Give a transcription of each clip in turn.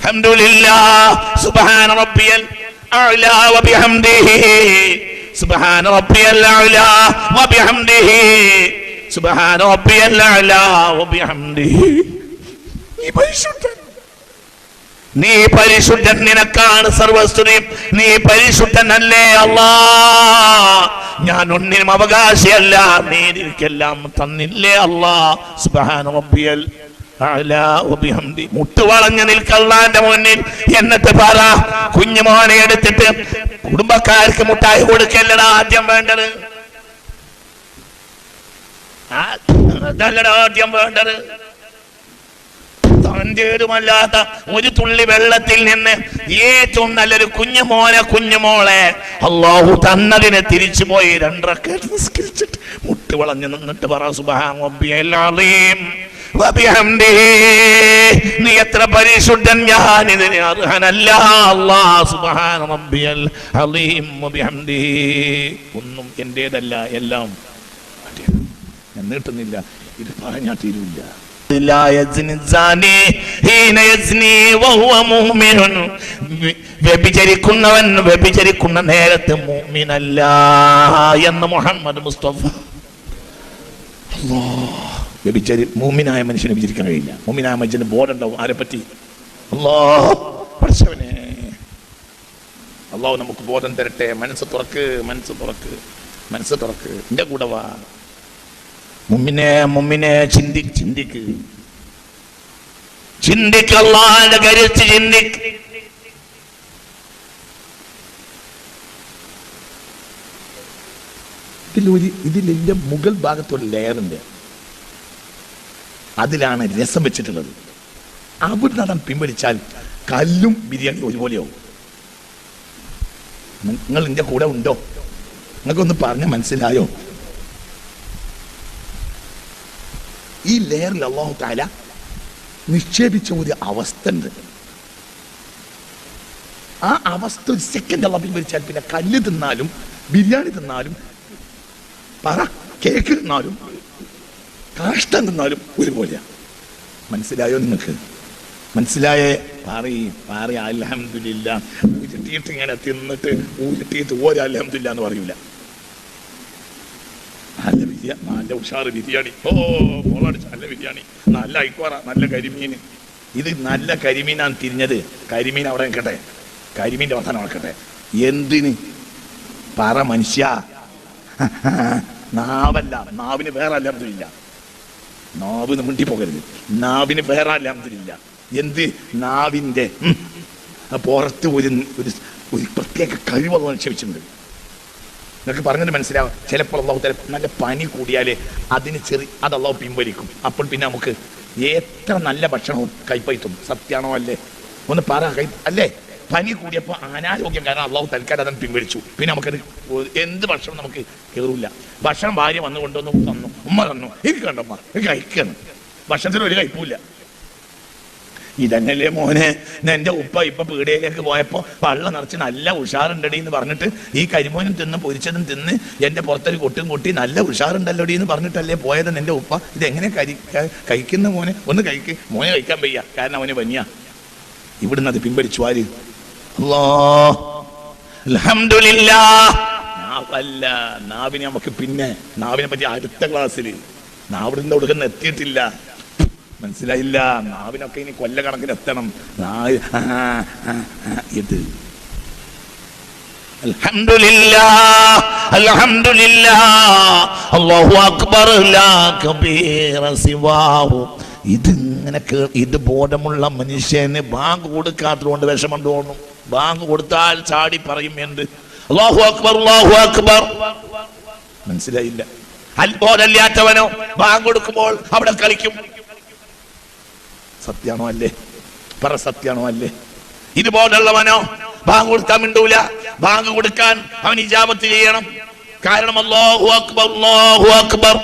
അൽഹംദുലില്ലാഹ് സുബ്ഹാന റബ്ബിയൽ അഅ്ലാ വബിഹംദിഹി സുബ്ഹാന റബ്ബിയൽ അഅ്ലാ വബിഹംദിഹി സുബ്ഹാന റബ്ബിയൽ അഅ്ലാ വബിഹംദിഹി. നീ പരിശുദ്ധൻ, നിനക്കാണ് സർവസ്തുതിയും, നീ പരിശുദ്ധനല്ലേ അല്ലാഹ്. ഞാൻ ഒന്നിനും അവകാശിയല്ല, നീ എനിക്കെല്ലാം തന്നില്ലേ അല്ലാഹ്. സുബ്ഹാന റബ്ബിയൽ അഅ്ലാ വബിഹംദി. മുട്ടുവളഞ്ഞു നിൽക്കല്ലാന്റെ മുന്നിൽ. എന്നിട്ട് പറ, കുഞ്ഞുമോനെ എടുത്തിട്ട് കുടുംബക്കാർക്ക് മുട്ടായി കൊടുക്കല്ലടാ ആദ്യം വേണ്ടത്. അതല്ലടാ ആദ്യം വേണ്ടത്. തന്റേതുമല്ലാത്ത ഒരു തുള്ളി വെള്ളത്തിൽ നിന്ന് ഏറ്റവും നല്ലൊരു കുഞ്ഞുമോളെ അല്ലാഹു തന്നതിനെ തിരിച്ചു പോയി 2 റക്അത്ത് നിസ്കരിച്ചിട്ട് മുട്ട് വളഞ്ഞു നിന്നിട്ട് പറ, സുബ്ഹാന റബ്ബിയൽ അളീം വബിഹംദിഹി. നീ എത്ര പരിശുദ്ധൻ, ഞാൻ ഇതിന് അർഹനല്ല അല്ലാഹ്. സുബ്ഹാന റബ്ബിയൽ അളീം വബിഹംദിഹി. ഒന്നും എന്റേതല്ല, എല്ലാം ഞാൻ നീട്ടുന്നില്ല, ഇത് പറഞ്ഞാൽ തീരുമില്ല. വ്യഭിചരിക്കുന്നവൻ വ്യഭിചരിക്കുന്ന നേരത്ത് മുഅ്മിനല്ല എന്ന് മുഹമ്മദ് മുസ്തഫ. മുഅ്മിനായ മനുഷ്യനെ വിചരിക്കാൻ കഴിയില്ല. മുഅ്മിനായ മനുഷ്യന് ബോധമുണ്ടാവും ആരെ പറ്റി. അല്ലാഹ് പഠിച്ചവനെ, അല്ലാഹു നമുക്ക് ബോധം തരട്ടെ. മനസ്സ് തുറക്ക്. എന്റെ കൂടെ വാ. മുമ്മിനെ ചിന്തിക്ക് അല്ലാഹുവിന്റെ കരുത്ത് ചിന്തിക്ക്. ഇതിലെ മുകൾ ഭാഗത്തുള്ള ലെയറിന്റെ അതിലാണ് രസം വെച്ചിട്ടുള്ളത്. അവിടെ നടൻ പിൻവലിച്ചാൽ കല്ലും ബിരിയാണി ഒരുപോലെയാവും. നിങ്ങൾ എന്റെ കൂടെ ഉണ്ടോ? നിങ്ങൾക്കൊന്ന് പറഞ്ഞ മനസ്സിലായോ? ഈ ലെയറിൽ അല്ലാഹു തആല നിക്ഷേപിച്ച ഒരു അവസ്ഥ ഉണ്ട്. ആ അവസ്ഥ ഒരു സെക്കൻഡ് അല്ലാഹു പിൻവലിച്ചാൽ പിന്നെ കല്ല് തിന്നാലും ബിരിയാണി തിന്നാലും കേക്ക് തിന്നാലും കാഷ്ടം തിന്നാലും ഒരുപോലെയാ. മനസ്സിലായോ നിങ്ങൾക്ക്? മനസ്സിലായേ? പാറി അൽഹംദുലില്ലാഹ്. ഉരുട്ടിയിട്ട് ഇങ്ങനെ തിന്നിട്ട് ഉരുട്ടിയിട്ട് ഒരു അൽഹംദുലില്ലാഹ് എന്ന് പറയൂല. നല്ല ഉഷാറ് ബിരിയാണി, നല്ല ബിരിയാണി, നല്ല ഐക്വാറ, നല്ല കരിമീൻ. ഇത് നല്ല കരിമീനാണ് തിരിഞ്ഞത്. കരിമീൻ അവിടെ നിൽക്കട്ടെ, കരിമീൻ്റെ വർത്തമാനം നടക്കട്ടെ. എന്തിന് പറ മനുഷ്യ? നാവല്ല, നാവിന് വേറെ അൽഹംദുലില്ല. നാവിന് മുണ്ടിപ്പോകരുത്. നാവിന് വേറെ അൽഹംദുലില്ല. എന്ത്? നാവിൻ്റെ പുറത്ത് ഒരു പ്രത്യേക കഴിവ് നിക്ഷേപിച്ചിട്ടുണ്ട്. നിങ്ങൾക്ക് പറഞ്ഞത് മനസ്സിലാവും. ചിലപ്പോൾ അല്ലാഹു തആല നല്ല പനി കൂടിയാലേ അതിന് അത് അല്ലാഹു പിൻവലിക്കും. അപ്പോൾ പിന്നെ നമുക്ക് എത്ര നല്ല ഭക്ഷണവും കൈപ്പറ്റും. സത്യാണോ അല്ലേ? ഒന്ന് പറ. അല്ലേ? പനി കൂടിയപ്പോൾ അനാരോഗ്യം കാരണം അല്ലാഹു തൽക്കാലം അതിന് പിൻവലിച്ചു. പിന്നെ നമുക്കത് എന്ത് ഭക്ഷണം നമുക്ക് കയറില്ല. ഭക്ഷണം ഭാര്യ വന്നു കൊണ്ടുവന്നു തന്നു, ഉമ്മ തന്നു, എനിക്ക് കണ്ടമ്മ കഴിക്കണം. ഭക്ഷണത്തിന് ഒരു കഴിപ്പില്ല. ഇതന്നല്ലേ മോനെ, എൻ്റെ ഉപ്പ ഇപ്പൊ പീടികയിലേക്ക് പോയപ്പോ വെള്ളം നിറച്ച് നല്ല ഉഷാറുണ്ടടി എന്ന് പറഞ്ഞിട്ട് ഈ കരിമോനും തിന്ന് പൊരിച്ചതും തിന്ന് എൻ്റെ പുറത്തൊരു കൊട്ടും കൊട്ടി നല്ല ഉഷാറുണ്ടല്ലോടി എന്ന് പറഞ്ഞിട്ടല്ലേ പോയത് എൻ്റെ ഉപ്പ. ഇതെങ്ങനെ കഴിക്കുന്ന മോനെ? ഒന്ന് മോനെ കഴിക്കാൻ വയ്യ, കാരണം അവന് വന്യ. ഇവിടുന്ന് അത് പിൻവലിച്ചു ആര്? അല്ലാഹ്. അൽഹംദുലില്ലാഹ്. നാവല്ല, നാവിനെ നമുക്ക് പിന്നെ നാവിനെ പറ്റി അടുത്ത ക്ലാസ്സിൽ നാവിടുന്ന് കൊടുക്കുന്ന എത്തിയിട്ടില്ല. മനസ്സിലായില്ല? നാവിനൊക്കെ ഇനി കൊല്ലക്കണക്കിന് എത്തണം. ഇത് അൽഹംദുലില്ലാഹ്, അൽഹംദുലില്ലാഹ്, അല്ലാഹു അക്ബർ, ലാ കബീറ സിവാഹു. ഇതിങ്ങനെ ഇത് ബോധമുള്ള മനുഷ്യന് ബാങ്ക് കൊടുക്കാത്തതുകൊണ്ട് വിഷമം തോന്നും. ബാങ്ക് കൊടുത്താൽ ചാടി പറയും എന്ത്? അല്ലാഹു അക്ബർ, അല്ലാഹു അക്ബർ. മനസ്സിലായില്ല? അത്ബോധമില്ലാത്തവനോ ബാങ്ക് കൊടുക്കുമ്പോൾ അവിടെ കളിക്കും. സത്യാണോ അല്ലേ? പറ, സത്യാണോ അല്ലേ? ഇതുപോലുള്ളവനോ ബാങ്ക് കൊടുക്കാൻ മിണ്ടൂല. ബാങ്ക് കൊടുക്കാൻ അവൻ ഇജാബത്ത് ചെയ്യണം. കാരണം അല്ലാഹു അക്ബർ, അല്ലാഹു അക്ബർ,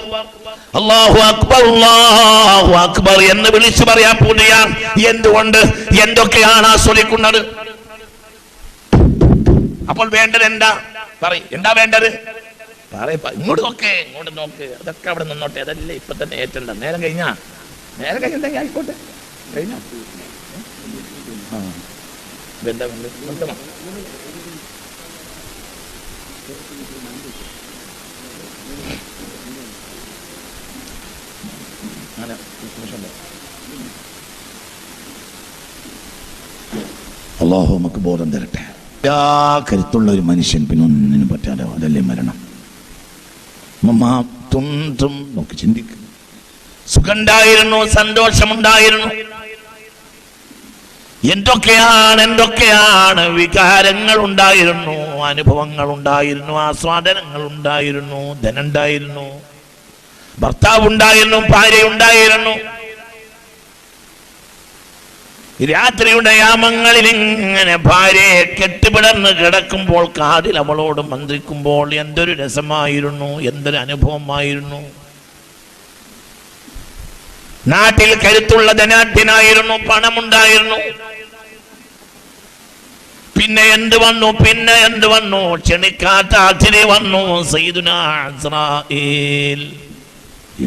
അല്ലാഹു അക്ബർ, അല്ലാഹു അക്ബർ എന്ന് വിളിച്ചു പറയാൻ പൂർണ്ണയാൻ. എന്തുകൊണ്ട്? എന്തൊക്കെയാണ് ആസ്വദിക്കുന്നത്? അപ്പോൾ വേണ്ടത് എന്താ? എന്താ വേണ്ടത്? ഇങ്ങോട്ട് നോക്കേ, ഇങ്ങോട്ട് നോക്ക്. അതൊക്കെ അവിടെ നിന്നോട്ടെ. അതല്ലേ ഇപ്പൊ തന്നെ ഏറ്റണ്ട. നേരം കഴിഞ്ഞെങ്കിൽ ആയിക്കോട്ടെ. കഴിഞ്ഞ ഇതെന്താ അല്ലാഹു നമുക്ക് ബോധം തരട്ടെ. എല്ലാ കരുത്തുള്ള ഒരു മനുഷ്യൻ പിന്നെ ഒന്നിനും പറ്റാതെ അതല്ലേ മരണം. നോക്കി ചിന്തിക്കും. സുഖമുണ്ടായിരുന്നു, സന്തോഷമുണ്ടായിരുന്നു, എന്തൊക്കെയാണ് വികാരങ്ങൾ ഉണ്ടായിരുന്നു, അനുഭവങ്ങൾ ഉണ്ടായിരുന്നു, ആസ്വാദനങ്ങൾ ഉണ്ടായിരുന്നു, ധനുണ്ടായിരുന്നു, ഭർത്താവ് ഉണ്ടായിരുന്നു, ഭാര്യ ഉണ്ടായിരുന്നു. രാത്രിയുടെ യാമങ്ങളിൽ ഇങ്ങനെ ഭാര്യയെ കെട്ടിപ്പിടർന്ന് കിടക്കുമ്പോൾ കാതിൽ അവളോട് മന്ത്രിക്കുമ്പോൾ എന്തൊരു രസമായിരുന്നു, എന്തൊരു അനുഭവമായിരുന്നു. നാട്ടിൽ കരുത്തുള്ള ധനാഢ്യനായിരുന്നു, പണമുണ്ടായിരുന്നു. പിന്നെ എന്ത് വന്നു? ക്ഷണിക്കാത്ത അതിഥി വന്നു, സയ്യിദുനാ ഇസ്രായേൽ.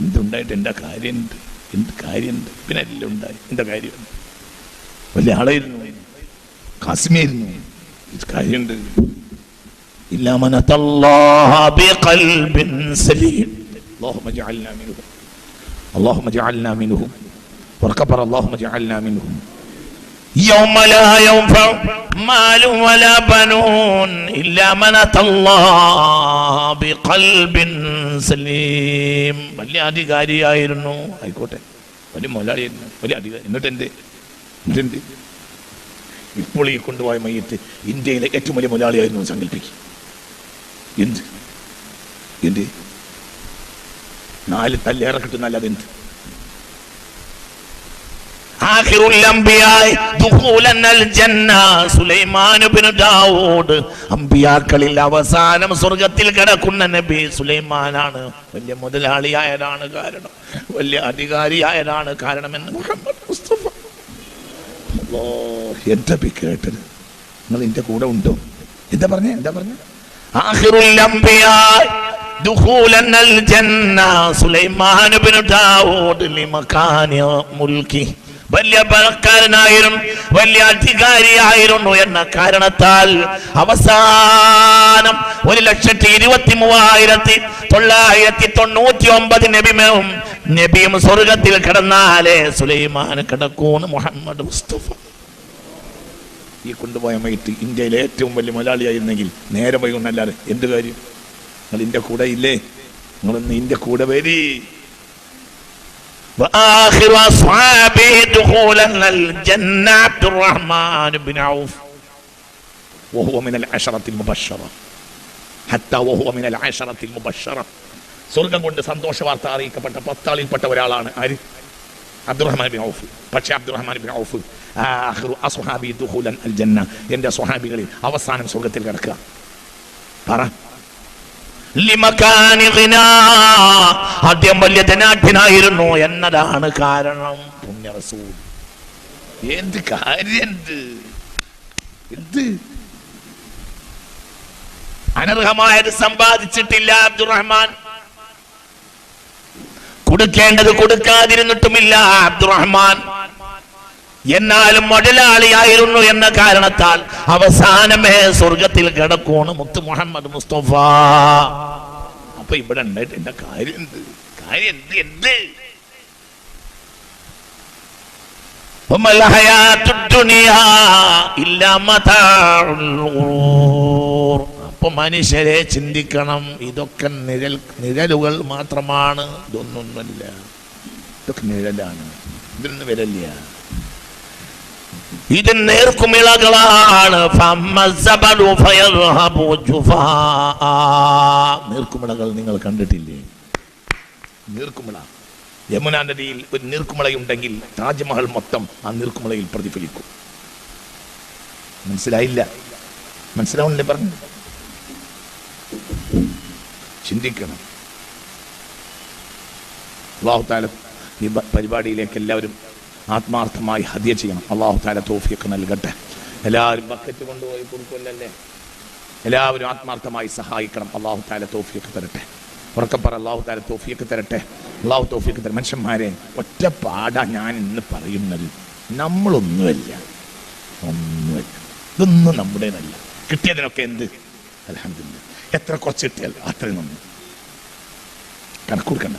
എന്തുണ്ടായിട്ട് എന്താ കാര്യമുണ്ട്? എന്ത് കാര്യമുണ്ട്? പിന്നെ എല്ലാം ഉണ്ടായി. എന്താ കാര്യമുണ്ട്? വലിയ ആളായിരുന്നു, കാസിമായിരുന്നു. കാര്യമുണ്ട്. اللهم اجعلنا منهم وركبر اللهم اجعلنا منهم يوم لا ينفع مال ولا بنون إلا من أتى الله بقلب سليم. വലിയ അധികാരിയായിരുന്നു, ആയിക്കോട്ടെ, വലിയ മുതലാളിയായിരുന്നു, വലിയ അധികാരി. എന്നിട്ട് ഇപ്പോൾ ഈ കൊണ്ടുപോയ മയ്യത്ത് ഇന്ത്യയിലെ ഏറ്റവും വലിയ മുതലാളിയായിരുന്നു സങ്കല്പിക്കും. എന്ത് 4 തല്ലേറെ കിട്ടുന്നല്ല. അതെന്ത്? ആഖിറുൽ അംബിയാ ദുഖൂലൻ അൽ ജന്ന സുലൈമാൻ ഇബ്നു ദാവൂദ്. അംബിയാക്കളിൽ അവസാനം സ്വർഗ്ഗത്തിൽ കിടക്കുന്ന നബി സുലൈമാനാണ്. വലിയ മുതലാളിയായതാണ് കാരണം, വലിയ അധികാരിയായതാണ് കാരണമെന്ന് മുഹമ്മദ് മുസ്തഫ. എന്താ കേട്ടത്? നിങ്ങൾ എന്റെ കൂടെ ഉണ്ടോ? എന്താ പറഞ്ഞേ? ആഖിറുൽ അംബിയാ ദുഖൂലൻ അൽ ജന്ന സുലൈമാൻ ഇബ്നു ദാവൂദ് ലിമകാനി മുൽക്കി. വലിയ പണക്കാരനായിരുന്നു, വലിയ അധികാരിയായിരുന്നു എന്ന കാരണത്താൽ അവസാനം 1,23,999 നബിയും സ്വർഗത്തിൽ കിടന്നാലേ സുലൈമാൻ കിടക്കൂന്ന് മുഹമ്മദ് മുസ്തഫ. ഈ കൊണ്ടുപോയ മൈറ്റ് ഇന്ത്യയിലെ ഏറ്റവും വലിയ മുതലാളിയായിരുന്നെങ്കിൽ നേരെ വൈകുന്നല്ലാതെ എന്ത് കാര്യം? നിങ്ങൾ ഇന്റെ കൂടെ ഇല്ലേ? നിങ്ങളൊന്ന് ഇന്റെ കൂടെ വരി. وآخر أصحابه دخولا الجنة عبد الرحمن بن عوف وهو من العشرة المبشرة حتى وهو من العشرة المبشرة. സ്വർഗം കൊണ്ട് സന്തോഷ വാർത്ത അറിയിക്കപ്പെട്ട 10 ആളിൽപ്പെട്ട ഒരാളാണ് ആര്? അബ്ദുറഹ്മാൻ ബിൻ ഔഫ്. പക്ഷേ അബ്ദുറഹ്മാൻ ബിൻ ഔഫ് ആഖിറു അസ്ഹാബി ദുഖൂലൻ അൽ ജന്ന, എൻ്റെ സ്വഹാബികളിൽ അവസാനം സ്വർഗത്തിൽ കിടക്കുക. പറ. ആദ്യം വലിയ ധനാഢ്യനായിരുന്നു എന്നതാണ് കാരണം. പുണ്യ റസൂൽ. എന്ത് കാര്യം? എന്ത് അനർഹമായത് സമ്പാദിച്ചിട്ടില്ല അബ്ദുറഹ്മാൻ. കൊടുക്കേണ്ടത് കൊടുക്കാതിരുന്നിട്ടുമില്ല അബ്ദുറഹ്മാൻ. എന്നാലും മുതലാളിയായിരുന്നു എന്ന കാരണത്താൽ അവസാനമേ സ്വർഗത്തിൽ കിടക്കൂണ് മുത്ത് മുഹമ്മദ് മുസ്തഫ. അപ്പൊ ഇവിടെ ഉണ്ടായിട്ട് എന്റെ കാര്യം എന്ത്? അപ്പൊ മനുഷ്യരെ ചിന്തിക്കണം, ഇതൊക്കെ നിഴലുകൾ മാത്രമാണ്, ഇതൊന്നൊന്നുമല്ല. ഇതൊക്കെ നിഴലാണ്, ഇതൊന്നും വരല്ല. ഇത് നേർക്കുമിളകളാണ്. നീർക്കുമിളകൾ നിങ്ങൾ കണ്ടിട്ടില്ലേ? നീർക്കുമിള, യമുനാ നദിയിൽ ഒരു നീർക്കുമിളയുണ്ടെങ്കിൽ താജ്മഹൽ മൊത്തം ആ നീർക്കുമിളയിൽ പ്രതിഫലിക്കും. മനസ്സിലായില്ല? മനസ്സിലാവുന്നില്ലേ? പറഞ്ഞു ചിന്തിക്കണം. അല്ലാഹു തആല ഈ പരിപാടിയിലേക്ക് എല്ലാവരും ആത്മാർത്ഥമായി ഹദിയ ചെയ്യണം. അല്ലാഹു തആല തൗഫീഖ് നൽകട്ടെ. എല്ലാവരും ബക്കറ്റ് കൊണ്ടുപോയി കൊടുക്കില്ലല്ലേ? എല്ലാവരും ആത്മാർത്ഥമായി സഹായിക്കണം. അല്ലാഹു തആല തൗഫീഖ് തരട്ടെ. ഉറക്കപ്പറ, അല്ലാഹു തആല തൗഫീഖ് തരട്ടെ. അല്ലാഹു തൗഫീഖ് തരട്ടെ. മനുഷ്യന്മാരെ, ഒറ്റ പാടാ ഞാൻ ഇന്ന് പറയുന്നത്. നമ്മളൊന്നുമല്ല, ഇതൊന്നും നമ്മുടേതല്ല. കിട്ടിയതിനൊക്കെ എന്ത് അൽഹംദുലില്ലാഹ്. എത്ര കുറച്ച് കിട്ടിയാൽ അത്രയും നന്ദി. കണക്ക് കൊടുക്കണ്ട.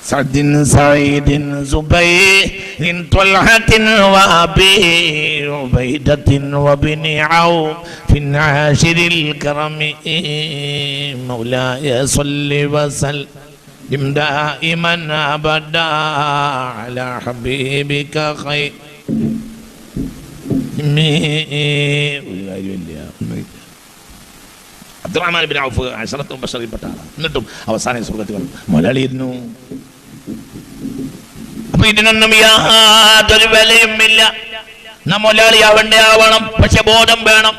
സഅദിൻ സഈദിൻ സുബൈറിൻ ത്വൽഹത്തിൻ വഅബീ ഉബൈദത്തിൻ വബിനി ഔഫിൻ ആശിരിൽ കറമി മൗലായ സ്വല്ലി വസല്ലിം ദായിമൻ അബദാ അലാ ഹബീബിക ഖൈർ. ഒരു കാര്യമില്ല. അബ്ദുറഹ്മാൻ ഇബ്നു ഔഫ് അശറത്തുൽ ബശറിൽപ്പെട്ട ആളാണ്. എന്നിട്ടും അവസാനം സ്വർഗ്ഗത്തിൽ വന്നു. മുതലാളി ഇരുന്നു. അപ്പൊ ഇതിനൊന്നും യാതൊരു വിലയും ഇല്ല. മുതലാളി ആവണ്ടേ ആവണം, പക്ഷെ ബോധം വേണം.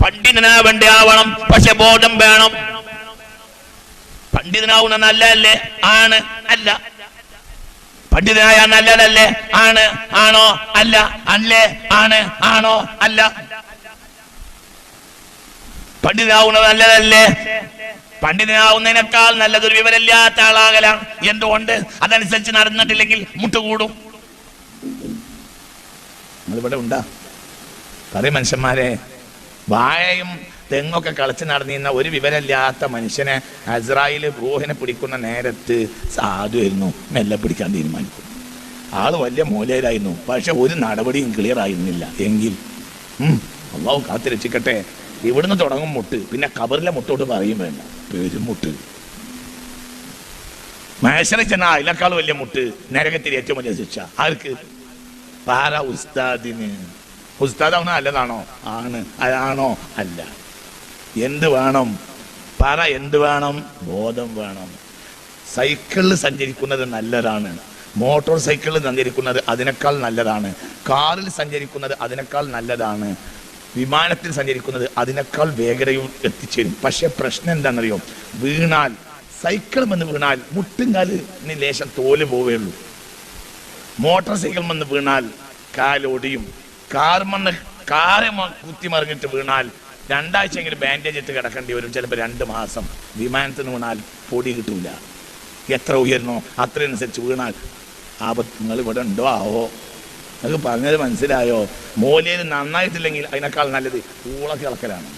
പണ്ഡിതനാവണ്ടേ ആവണം, പക്ഷെ ബോധം വേണം. പണ്ഡിതനാവുന്ന നല്ലതല്ലേ? ആണ്. അല്ല. പണ്ഡിതനായ നല്ലതല്ലേ? ആണ്. ആണോ? അല്ല. അല്ലേ? ആണ്. ആണോ? അല്ല. പണ്ഡിതനാവുന്നത് നല്ലതല്ലേ? പണ്ഡിതനാവുന്നതിനേക്കാൾ നല്ലതൊരു വിവരമില്ലാത്ത ആളാകലാണ്. എന്തുകൊണ്ട്? അതനുസരിച്ച് നടന്നിട്ടില്ലെങ്കിൽ മുട്ടുകൂടും. നിങ്ങളിവിടെ ഉണ്ടാ പറയും മനുഷ്യന്മാരെ. വാഴയും തെങ്ങൊക്കെ കളിച്ച് നടന്നിരുന്ന ഒരു വിവരമില്ലാത്ത മനുഷ്യനെ അസ്രായേൽ റൂഹിനെ പിടിക്കുന്ന നേരത്ത് സാധുവായിരുന്നു മെല്ലെ പിടിക്കാൻ തീരുമാനിക്കും. ആള് വലിയ മൂലയിലായിരുന്നു, പക്ഷെ ഒരു നടപടിയും ക്ലിയർ ആയിരുന്നില്ല. എങ്കിൽ അള്ളാഹു കാത്തിരക്ഷിക്കട്ടെ. ഇവിടുന്ന് തുടങ്ങും മുട്ട്, പിന്നെ കബറിലെ മുട്ടോട്ട് പറയും വേണ്ട, പേരും മുട്ട്. മഹേശ്വരി ചെന്ന അതിനേക്കാൾ വലിയ മുട്ട്, നരകത്തിൽ ഏറ്റവും വലിയ ശിക്ഷ ആർക്ക്? പാര ഉസ്താദിന്. ഉസ്താദാവുന്ന നല്ലതാണോ? ആണ്. അതാണോ? അല്ല. എന്ത് വേണം? പറ. എന്ത് വേണം? ബോധം വേണം. സൈക്കിളിൽ സഞ്ചരിക്കുന്നത് നല്ലതാണ്, മോട്ടോർ സൈക്കിളിൽ സഞ്ചരിക്കുന്നത് അതിനേക്കാൾ നല്ലതാണ്, കാറിൽ സഞ്ചരിക്കുന്നത് അതിനേക്കാൾ നല്ലതാണ്, വിമാനത്തിൽ സഞ്ചരിക്കുന്നത് അതിനേക്കാൾ വേഗതയും എത്തിച്ചേരും. പക്ഷെ പ്രശ്നം എന്താണെന്നറിയോ? വീണാൽ, സൈക്കിൾ വന്ന് വീണാൽ മുട്ടുംകാലിന് ലേശം തോല് പോവുകയുള്ളൂ. മോട്ടോർ സൈക്കിൾ വന്ന് വീണാൽ കാലൊടിയും. കാറ് കുത്തി മറിഞ്ഞിട്ട് വീണാൽ 2 ആഴ്ചയെങ്കിലും ബാൻഡേജ് ഇട്ട് കിടക്കേണ്ടി വരും, ചിലപ്പോൾ 2 മാസം. വിമാനത്തിന് വീണാൽ പൊടി കിട്ടൂല. എത്ര ഉയർന്നോ അത്രയനുസരിച്ച് വീണാൽ ആപത്ത്. നിങ്ങൾ ഇവിടെ ഉണ്ടോ ആവോ? നിങ്ങൾക്ക് പറഞ്ഞത് മനസ്സിലായോ? മൂലയിൽ നന്നായിട്ടില്ലെങ്കിൽ അതിനേക്കാൾ നല്ലത് ഊളൊക്കെ ഇളക്കലാണ്.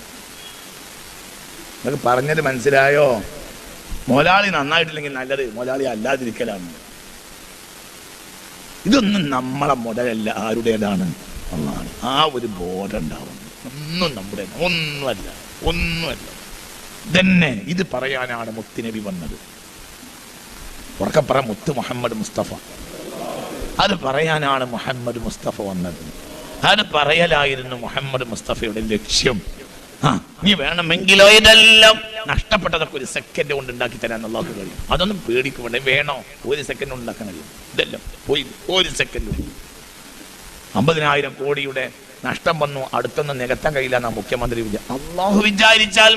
നിങ്ങൾക്ക് പറഞ്ഞത് മനസ്സിലായോ? മുതലാളി നന്നായിട്ടില്ലെങ്കിൽ നല്ലത് മുതലാളി അല്ലാതിരിക്കലാണ്. ഇതൊന്നും നമ്മളെ മുതലല്ല, ആരുടേതാണ്? അള്ളാഹ്. ആ ഒരു ബോധം ഉണ്ടാവുന്നു. ഒന്നും നമ്മുടെ ഒന്നുമല്ല. തന്നെ ഇത് പറയാനാണ് മുത്തുനബി വന്നത്. ഉറക്കപ്പറ മുത്ത് മുഹമ്മദ് മുസ്തഫ. അത് പറയാനാണ് മുഹമ്മദ് മുസ്തഫ വന്നത്. അത് പറയലായിരുന്നു മുഹമ്മദ് മുസ്തഫയുടെ ലക്ഷ്യം. നീ വേണമെങ്കിലോ ഇതെല്ലാം നഷ്ടപ്പെട്ടതൊക്കെ 1 സെക്കൻഡ് കൊണ്ട് ഉണ്ടാക്കി തരാൻ അല്ലാഹു കഴിയും. അതൊന്നും പേടിക്കണ്ടേ. വേണോ? 1 സെക്കൻഡ് കൊണ്ട് ഉണ്ടാക്കാൻ കഴിയും. ഇതെല്ലാം പോയി 1 സെക്കൻഡ്. 50,000 കോടിയുടെ നഷ്ടം വന്നു, അടുത്തൊന്നും നികത്താൻ കഴിയില്ല മുഖ്യമന്ത്രി. അല്ലാഹു വിചാരിച്ചാൽ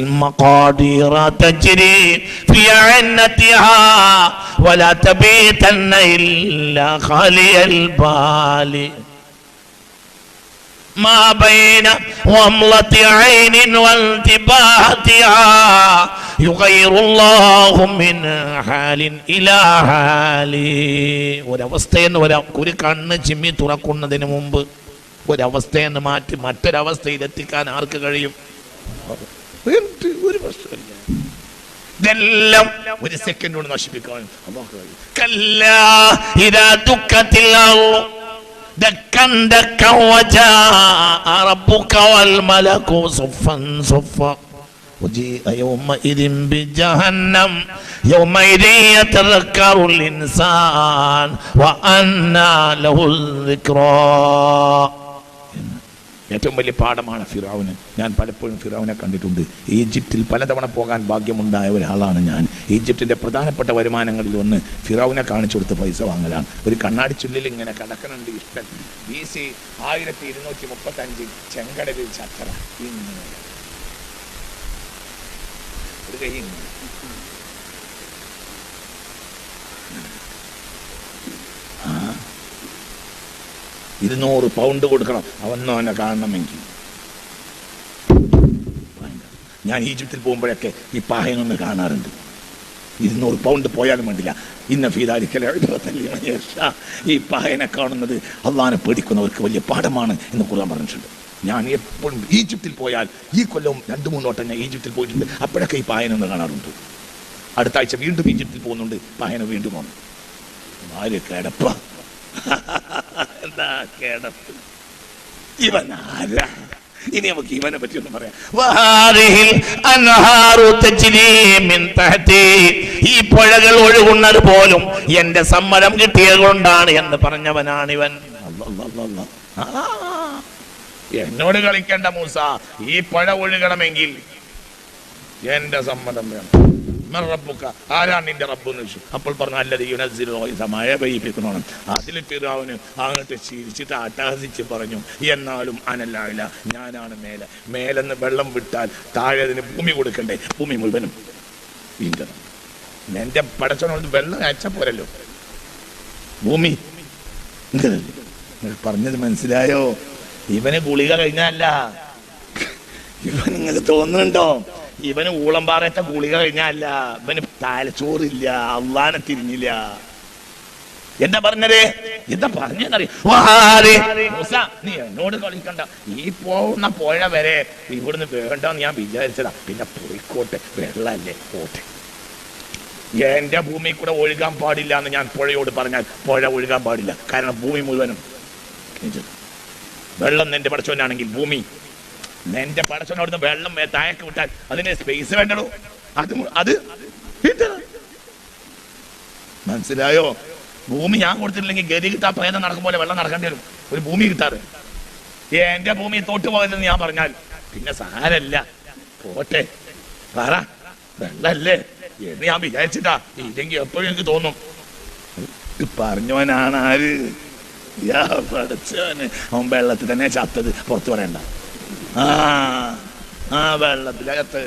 المقادير تجري في عنتها ولا تبيتن إلا خالي البال ما بين وملة عين والتباتها يغير الله من حال إلى حال. ഒരവസ്ഥയെന്ന് ഒരു കണ്ണ് ചിമ്മി തുറക്കുന്നതിന് മുമ്പ് ഒരവസ്ഥയെന്ന് മാറ്റി മറ്റൊരവസ്ഥയിലെത്തിക്കാൻ ആർക്ക് കഴിയും? ഒരു പ്രശ്നമില്ല. ഇതെല്ലാം 1 സെക്കൻഡ് കൊണ്ട് നശിപ്പിക്കാൻ കല്ലാ ഇദാ ദുഃഖത്തിൽ دكا دكا وجاء ربك والملك صفا صفا وجيء يومئذ بجهنم يومئذ يتذكر الإنسان وأنى له الذكرى. ഏറ്റവും വലിയ പാഠമാണ് ഫിറഔന്. ഞാൻ പലപ്പോഴും ഫിറഔനെ കണ്ടിട്ടുണ്ട്. ഈജിപ്തിൽ പലതവണ പോകാൻ ഭാഗ്യമുണ്ടായ ഒരാളാണ് ഞാൻ. ഈജിപ്തിൻ്റെ പ്രധാനപ്പെട്ട വരുമാനങ്ങളിൽ ഒന്ന് ഫിറഔനെ കാണിച്ചു കൊടുത്ത് പൈസ വാങ്ങലാണ്. ഒരു കണ്ണാടി ചുല്ലിൽ ഇങ്ങനെ കിടക്കണുണ്ട് ഇഷ്ടം. BC 1235 ചെങ്കടലിൽ ചക്കര ഇങ്ങനെ ഒരു കൈ 200 പൗണ്ട് കൊടുക്കണം അവനെ കാണണമെങ്കിൽ. ഞാൻ ഈജിപ്തിൽ പോകുമ്പോഴൊക്കെ ഈ പായനൊന്ന് കാണാറുണ്ട്. 200 പൗണ്ട് പോയാലും വേണ്ടില്ല. ഇന്ന ഫീദാലിക്കൽ ഈ പായനെ കാണുന്നത് അള്ളാനെ പേടിക്കുന്നവർക്ക് വലിയ പാഠമാണ് എന്ന് ഖുർആൻ പറഞ്ഞിട്ടുണ്ട്. ഞാൻ എപ്പോഴും ഈജിപ്തിൽ പോയാൽ, ഈ കൊല്ലവും 2-3 വട്ടം ഞാൻ ഈജിപ്തിൽ പോയിട്ടുണ്ട്, അപ്പോഴൊക്കെ ഈ പായനൊന്ന് കാണാറുണ്ട്. അടുത്ത ആഴ്ച വീണ്ടും ഈജിപ്തിൽ പോകുന്നുണ്ട്, പായന വീണ്ടും വന്നു. ആര് കിടപ്പ എന്താ കിടപ്പ്? ഇവൻ ആരാ? ഇനി നമുക്ക് ഇവനെ പറ്റി ഒന്ന് പറയാം. ഈ പുഴകൾ ഒഴുകുന്നത് പോലും എന്റെ സമ്മതം കിട്ടിയത് കൊണ്ടാണ് എന്ന് പറഞ്ഞവനാണ് ഇവൻ. എന്നോട് കളിക്കേണ്ട മൂസ, ഈ പുഴ ഒഴുകണമെങ്കിൽ എന്റെ സമ്മതം വേണം. ആരാണ് നിന്റെ റബ്ബ് എന്ന് ചോദിച്ചു. അപ്പോൾ പറഞ്ഞു അല്ലത് മഴ പെയ്യിപ്പിക്കുന്നതാണ്. അതിൽ ഫിറഔന് അങ്ങോട്ട് ചിരിച്ചിട്ട് അട്ടഹസിച്ച് പറഞ്ഞു, എന്നാലും അനല്ല, ഞാനാണ് മേലെ. മേലെന്ന് വെള്ളം വിട്ടാൽ താഴെ അതിന് ഭൂമി കൊടുക്കണ്ടേ? ഭൂമി മുഴുവനും വീണ്ടണം. എന്റെ പടച്ചോനോട് വെള്ളം അയച്ച പോരല്ലോ, ഭൂമി പറഞ്ഞത് മനസ്സിലായോ? ഇവന് ഗുളിക കഴിഞ്ഞല്ല, ഇവൻ നിങ്ങൾക്ക് തോന്നുന്നുണ്ടോ? ഇവന് ഊളംപാറയത്തെ ഗുളിക കഴിഞ്ഞല്ല, ഇവന് തലച്ചോറില്ല, അള്ളാനെ തിരിഞ്ഞില്ല. എന്താ പറഞ്ഞത്? എന്താ പറഞ്ഞറിയ? നീ എന്നോട് കളിക്കണ്ട, ഈ പോകുന്ന പുഴ വരെ ഇവിടുന്ന് വേണ്ടെന്ന് ഞാൻ വിചാരിച്ചതാ. പിന്നെ പോയിക്കോട്ടെ, വെള്ളല്ലേ, പോട്ടെ. എന്റെ ഭൂമി കൂടെ ഒഴുകാൻ പാടില്ല എന്ന് ഞാൻ പുഴയോട് പറഞ്ഞാൽ പുഴ ഒഴുകാൻ പാടില്ല. കാരണം ഭൂമി മുഴുവനും വെള്ളം നിന്റെ പടച്ചവനാണെങ്കിൽ ഭൂമി നിന്റെ പടച്ചവനോടുന്ന് വെള്ളം താഴേക്ക് വിട്ടാൽ അതിന് സ്പേസ് വേണ്ടടോ. അത് മനസ്സിലായോ? ഭൂമി ഞാൻ കൊടുത്തിട്ടില്ലെങ്കിൽ ഗതി കിട്ടാ പ്രേതം നടക്കും പോലെ വെള്ളം നടക്കേണ്ടി വരും. ഒരു ഭൂമി കിട്ടാറ് എന്റെ ഭൂമി തോട്ടു പോയതെന്ന് ഞാൻ പറഞ്ഞാൽ പിന്നെ സാരല്ല, പോട്ടെ, പറ വെള്ളല്ലേ എന്ന് ഞാൻ വിചാരിച്ചിട്ടാ. ഇല്ലെങ്കിൽ എപ്പോഴും എനിക്ക് തോന്നും പറഞ്ഞവനാണ് ആര്? പഠിച്ചവന് അവൻ വെള്ളത്തിൽ തന്നെ ചത്തത്, പുറത്തു പറയണ്ട. വെള്ളത്തിലകത്ത്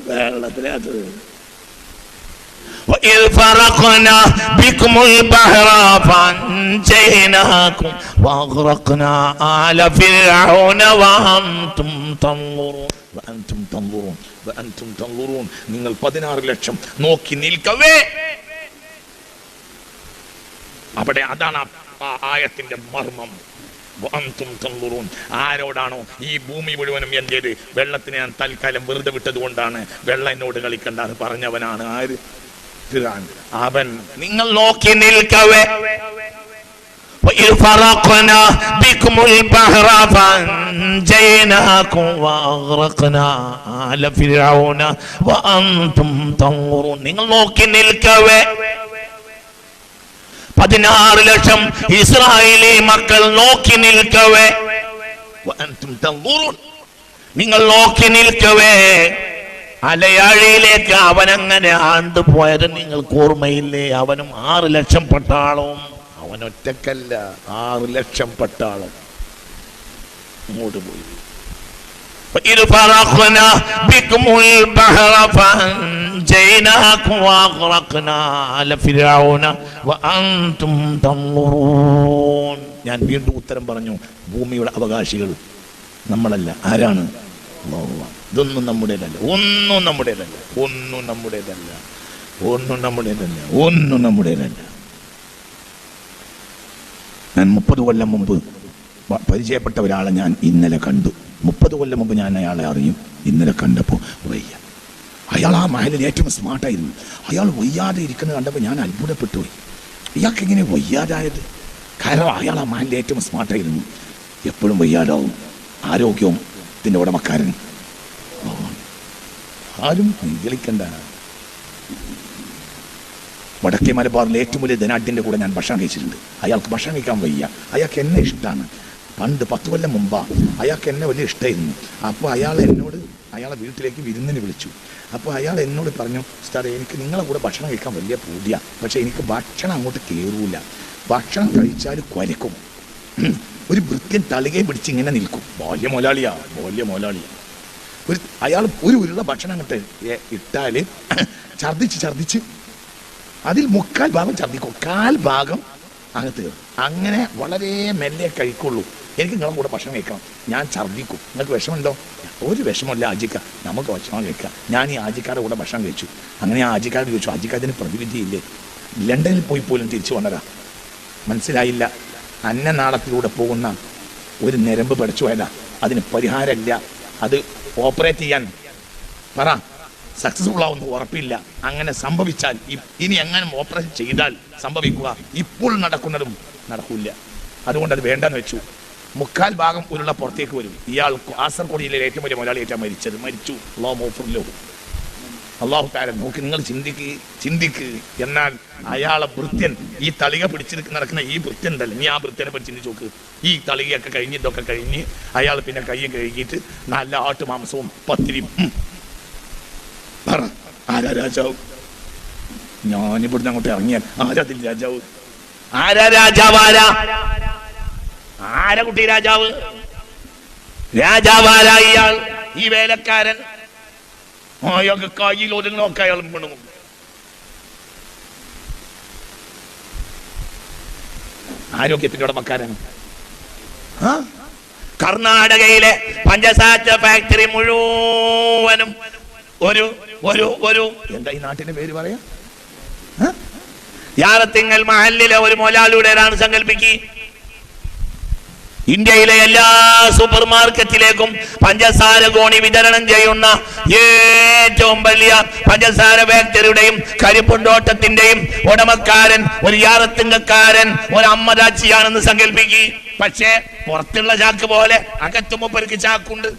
വെള്ളത്തിലകത്ത് وإذ فرقنا بكم البحر فأنجيناكم وأغرقنا آل فرعون وأنتم تنظرون നിങ്ങൾ 16 ലക്ഷം നോക്കി നിൽക്കവേ. അവിടെ അതാണ് ആയത്തിന്റെ മർമ്മം. ആരോടാണോ ഈ ഭൂമി മുഴുവനും എന്റേത്, വെള്ളത്തിനെ ഞാൻ തൽക്കാലം വെറുതെ വിട്ടത് കൊണ്ടാണ് വെള്ളം എന്നോട് കളിക്കണ്ട പറഞ്ഞവനാണ് ആര്? ഫിർഔൻ. അവൻ നിങ്ങൾ നോക്കി നിൽക്കവേ. നിങ്ങൾ നോക്കി നിൽക്കവേ 16 ലക്ഷം ഇസ്രായേലി മക്കൾ നോക്കി നിൽക്കവേ. നിങ്ങൾ നോക്കി നിൽക്കവേ അലയാഴിയിലേക്ക് അവനങ്ങനെ ആണ്ടുപോയത് നിങ്ങൾക്ക് ഓർമ്മയില്ലേ? അവനും 6 ലക്ഷം പട്ടാളവും. അവൻ ഒറ്റക്കല്ല, 6 ലക്ഷം പട്ടാളം അങ്ങോട്ട് പോയി. وإذ فرقنا بكم البحر فأنجيناكم وأغرقنا آل فرعون وأنتم تنظرون. ഞാൻ വീണ്ടും ഉത്തരം പറഞ്ഞു. ഭൂമിയുടെ അവകാശികൾ നമ്മളല്ല. ആരാണ്? ഇതൊന്നും നമ്മുടേതല്ല, ഒന്നും നമ്മുടേതല്ല, ഒന്നും നമ്മുടേതല്ല, ഒന്നും നമ്മുടേതല്ല, ഒന്നും നമ്മുടേതല്ല. ഞാൻ 30 കൊല്ലം മുമ്പ് പരിചയപ്പെട്ട ഒരാളെ ഞാൻ ഇന്നലെ കണ്ടു. 30 കൊല്ലം മുമ്പ് ഞാൻ അയാളെ അറിയും. ഇന്നലെ കണ്ടപ്പോൾ വയ്യ. അയാൾ ആ മഹലിൽ ഏറ്റവും സ്മാർട്ടായിരുന്നു. അയാൾ വയ്യാതെ ഇരിക്കുന്നത് കണ്ടപ്പോൾ ഞാൻ അത്ഭുതപ്പെട്ടു പോയി. ഇയാൾക്ക് എങ്ങനെ വയ്യാതായത്? കാരണം അയാൾ ആ മഹലിൽ ഏറ്റവും സ്മാർട്ടായിരുന്നു. എപ്പോഴും വയ്യാതാവും. ആരോഗ്യത്തിന്റെ ഉടമക്കാരൻ. ആരും കളിക്കണ്ട. വടക്കേ മലബാറിലെ ഏറ്റവും വലിയ ധനാഢ്യൻ്റെ കൂടെ ഞാൻ ഭക്ഷണം കഴിച്ചിട്ടുണ്ട്. അയാൾക്ക് ഭക്ഷണം കഴിക്കാൻ വയ്യ. അയാൾക്ക് എന്നെ ഇഷ്ടമാണ്. പണ്ട് 10 കൊല്ലം മുമ്പാ അയാൾക്ക് എന്നെ വലിയ ഇഷ്ടമായിരുന്നു. അപ്പോൾ അയാൾ എന്നോട് അയാളെ വീട്ടിലേക്ക് വിരുന്നിന് വിളിച്ചു. അപ്പോൾ അയാൾ എന്നോട് പറഞ്ഞു, ഉസ്താദേ എനിക്ക് നിങ്ങളെ കൂടെ ഭക്ഷണം കഴിക്കാൻ വലിയ പൂതിയാണ്, പക്ഷേ എനിക്ക് ഭക്ഷണം അങ്ങോട്ട് കയറൂല. ഭക്ഷണം കഴിച്ചാൽ കുരക്കും. ഒരു വൃത്യൻ തളികയെ പിടിച്ച് ഇങ്ങനെ നിൽക്കും. വലിയ മുതലാളിയാ. അയാൾ ഒരു ഉരുള ഭക്ഷണം അങ്ങോട്ട് ഇട്ടാൽ ഛർദിച്ച് അതിൽ 1/4 ഭാഗം ഛർദിക്കും, 1/4 ഭാഗം അകത്ത്. അങ്ങനെ വളരെ മെല്ലെ കഴിക്കുള്ളൂ. എനിക്ക് നിങ്ങളെ കൂടെ ഭക്ഷണം കഴിക്കണം, ഞാൻ ഛർദ്ദിക്കും, നിങ്ങൾക്ക് വിഷമമുണ്ടോ? ഒരു വിഷമമില്ല ആജിക്ക, നമുക്ക് ഭക്ഷണം കഴിക്കാം. ഞാൻ ഈ ആജിക്കാരുടെ കൂടെ ഭക്ഷണം കഴിച്ചു. അങ്ങനെ ആ ആജിക്കാരോട് ചോദിച്ചു, ആജിക്കാരത്തിന് പ്രതിവിധിയില്ലേ? ലണ്ടനിൽ പോയി പോലും തിരിച്ചു വന്നതാ. മനസ്സിലായില്ല. അന്നനാളത്തിലൂടെ പോകുന്ന ഒരു ഞരമ്പ് പഠിച്ചു പോയതാ, അതിന് പരിഹാരമില്ല. അത് ഓപ്പറേറ്റ് ചെയ്യാൻ പറ, സക്സസ്ഫുൾ ആവുന്ന ഉറപ്പില്ല. അങ്ങനെ സംഭവിച്ചാൽ ഇനി എങ്ങനെ ഓപ്പറേഷൻ ചെയ്താൽ സംഭവിക്കുക, ഇപ്പോൾ നടക്കുന്നതും നടക്കില്ല. അതുകൊണ്ട് അത് വേണ്ടെന്ന് വെച്ചു. 3/4 ഭാഗം ഉരുള പുറത്തേക്ക് വരും. ഇയാൾ കാസർഗോഡിലെ ഏറ്റവും വലിയ മുതലാളിയായിട്ടാണ് മരിച്ചു. അള്ളാഹു താര നോക്കി, നിങ്ങൾ ചിന്തിക്ക്. എന്നാൽ അയാളെ ഭൃത്യൻ, ഈ തളിക പിടിച്ച് നടക്കുന്ന ഈ ഭൃത്യൻ ഉണ്ടല്ലോ, നീ ആ ഭൃത്യനെ പറ്റി ചിന്തിച്ച് നോക്ക്. ഈ തളികയൊക്കെ കഴിഞ്ഞ് ഇതൊക്കെ കഴിഞ്ഞ് അയാൾ പിന്നെ കയ്യും കഴുകിയിട്ട് നല്ല ആട്ടുമാംസവും പത്തിരിയും. പറ, ആരാ രാജാവ്? ഞാനിവിടുന്ന് അങ്ങോട്ട് ഇറങ്ങിയാൽ ആരാതിൽ രാജാവ്? ആരാ രാജാവ്? ആരാ കുട്ടി രാജാവ്? രാജാവാരാ ഇയാൾ? ഈ വേലക്കാരൻ. അയാൾക്ക് കയ്യിൽ ഒതുങ്ങൊക്കെ അയാൾ മുണങ്ങും. ആരോഗ്യത്തിന്റെ ഉടമക്കാരൻ. കർണാടകയിലെ പഞ്ചസാര ഫാക്ടറി മുഴുവനും ഒരു ഒരു ഒരു എന്താ ഈ നാട്ടിന്റെ പേര് പറയാ? യാറത്തിങ്ങൽ മഹല്ലിലെ ഒരു മൊലാളിയുടേതാണ് സങ്കല്പിക്ക്. ഇന്ത്യയിലെ എല്ലാ സൂപ്പർ മാർക്കറ്റിലേക്കും പഞ്ചസാര ഗോണി വിതരണം ചെയ്യുന്ന ഏറ്റവും വലിയ പഞ്ചസാര ഫാക്ടറിയുടെയും കരിപ്പുണ്ടോട്ടത്തിന്റെയും ഉടമക്കാരൻ ഒരു യാറത്തിങ്കക്കാരൻ, ഒരു അമ്മദാച്ചിയാണെന്ന് സങ്കല്പിക്ക്. പക്ഷേ പുറത്തുള്ള ചാക്ക് പോലെ അകത്ത് മൂപ്പർക്ക് ചാക്കുണ്ട്.